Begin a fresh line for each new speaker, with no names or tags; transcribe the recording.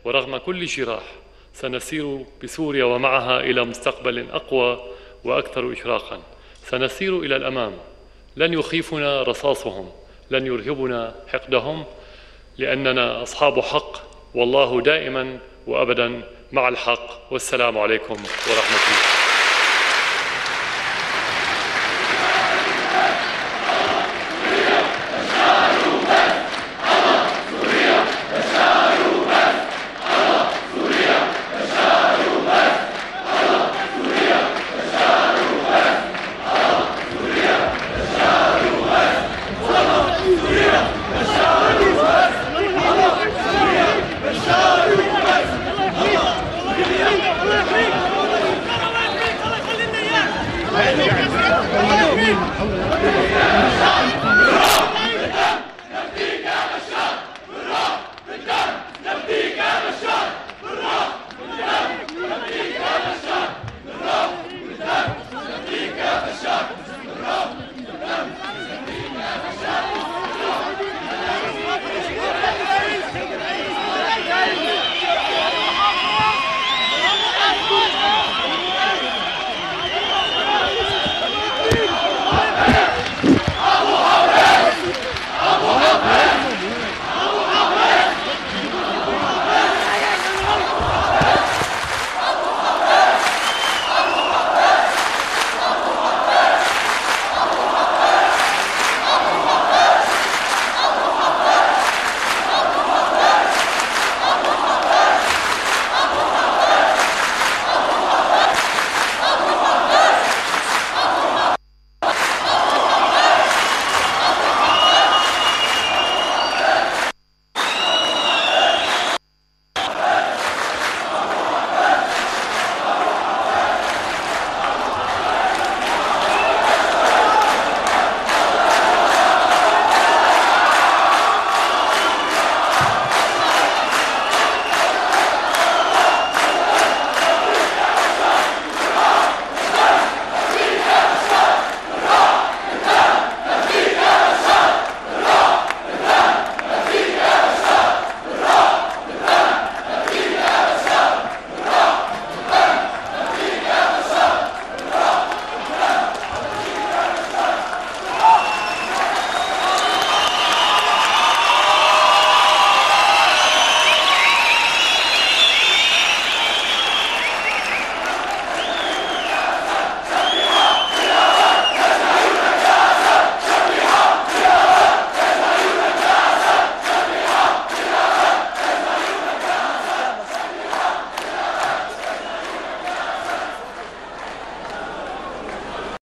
ورغم كل جراح سنسير بسوريا ومعها إلى مستقبل أقوى وأكثر إشراقا. سنسير إلى الأمام، لن يخيفنا رصاصهم، لن يرهبنا حقدهم، لأننا أصحاب حق، والله دائما وأبدا مع الحق. والسلام عليكم ورحمة الله.